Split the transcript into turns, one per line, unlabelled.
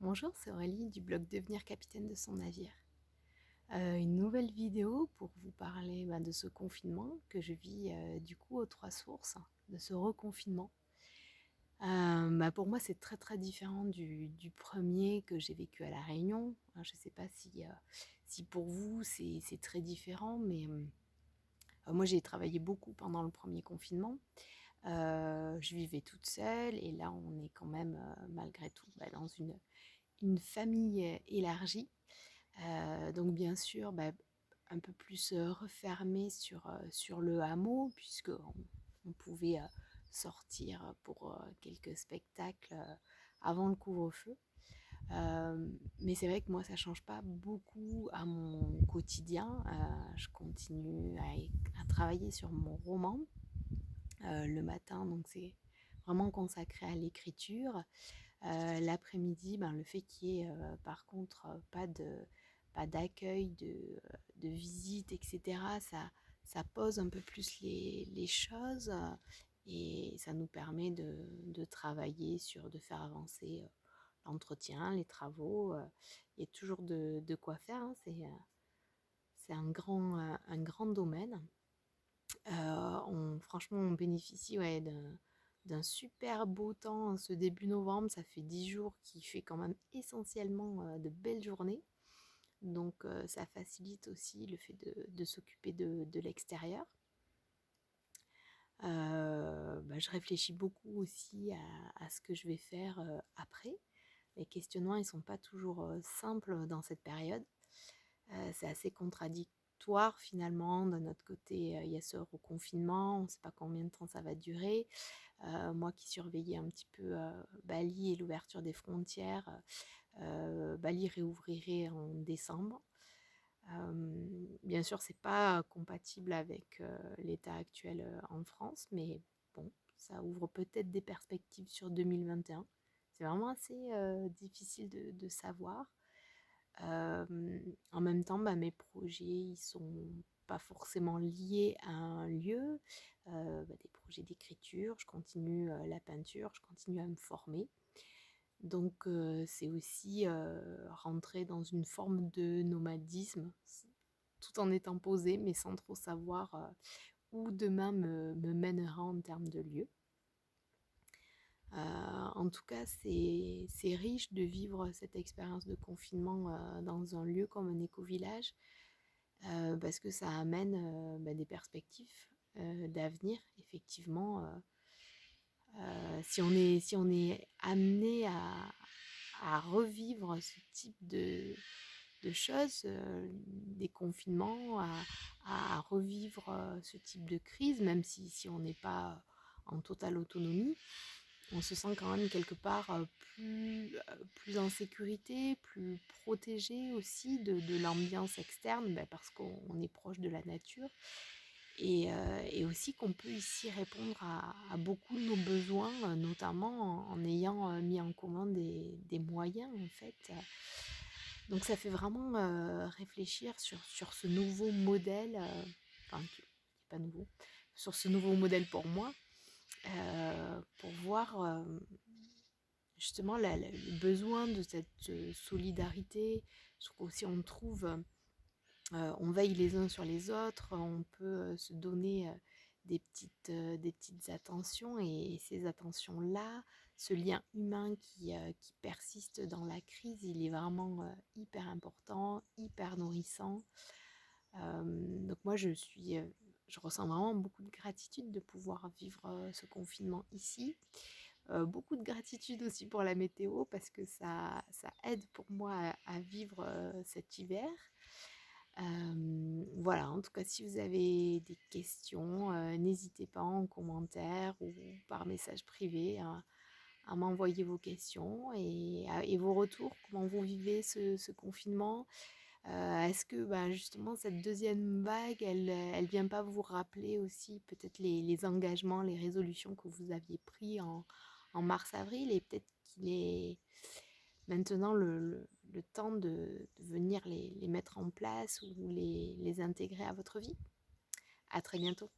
Bonjour, c'est Aurélie du blog Devenir capitaine de son navire. Une nouvelle vidéo pour vous parler de ce confinement que je vis du coup aux Trois Sources, de ce reconfinement. Pour moi, c'est très très différent du premier que j'ai vécu à La Réunion. Je ne sais pas si pour vous c'est très différent, mais moi j'ai travaillé beaucoup pendant le premier confinement. Je vivais toute seule et là on est quand même malgré tout dans une famille élargie. Donc bien sûr, un peu plus refermé sur le hameau, puisqu'on pouvait sortir pour quelques spectacles avant le couvre-feu. Mais c'est vrai que moi, ça ne change pas beaucoup à mon quotidien. Je continue à travailler sur mon roman le matin, donc c'est vraiment consacré à l'écriture. L'après-midi, le fait qu'il y ait par contre pas d'accueil, de visite, etc., ça pose un peu plus les choses et ça nous permet de travailler de faire avancer l'entretien, les travaux. Il y a toujours de quoi faire, hein, c'est un grand domaine. Franchement, on bénéficie d'un super beau temps en ce début novembre. Ça fait 10 jours qu'il fait quand même essentiellement de belles journées. Donc ça facilite aussi le fait de s'occuper de l'extérieur. Je réfléchis beaucoup aussi à ce que je vais faire après. Les questionnements, ils ne sont pas toujours simples dans cette période. C'est assez contradictoire finalement. D'un autre côté, il y a ce reconfinement, on ne sait pas combien de temps ça va durer. Moi qui surveillais un petit peu Bali et l'ouverture des frontières, Bali réouvrirait en décembre. Bien sûr, c'est pas compatible avec l'état actuel en France, mais bon, ça ouvre peut-être des perspectives sur 2021. C'est vraiment assez difficile de savoir. En même temps, mes projets, ils sont pas forcément liés à un lieu. Des projets d'écriture, je continue la peinture, je continue à me former. Donc c'est aussi rentrer dans une forme de nomadisme, tout en étant posé, mais sans trop savoir où demain me mènera en termes de lieu. En tout cas, c'est riche de vivre cette expérience de confinement dans un lieu comme un éco-village parce que ça amène des perspectives d'avenir. Effectivement, si on est amené à revivre ce type de choses, des confinements, à revivre ce type de crise, même si on n'est pas en totale autonomie, on se sent quand même quelque part plus en sécurité, plus protégé aussi de l'ambiance externe, parce qu'on est proche de la nature et aussi qu'on peut ici répondre à beaucoup de nos besoins, notamment en ayant mis en commun des moyens en fait. Donc ça fait vraiment réfléchir sur ce nouveau modèle, qui n'est pas nouveau, sur ce nouveau modèle pour moi, pour voir justement le besoin de cette solidarité. Je trouve qu'aussi on trouve, on veille les uns sur les autres, on peut se donner des petites attentions et ces attentions-là, ce lien humain qui persiste dans la crise, il est vraiment hyper important, hyper nourrissant. Donc moi je ressens vraiment beaucoup de gratitude de pouvoir vivre ce confinement ici. Beaucoup de gratitude aussi pour la météo parce que ça aide pour moi à vivre cet hiver. Voilà, en tout cas, si vous avez des questions, n'hésitez pas en commentaire ou par message privé à m'envoyer vos questions et vos retours. Comment vous vivez ce confinement? Est-ce que justement cette deuxième vague, elle vient pas vous rappeler aussi peut-être les engagements, les résolutions que vous aviez pris en mars-avril et peut-être qu'il est maintenant le temps de venir les mettre en place ou les intégrer à votre vie? À très bientôt.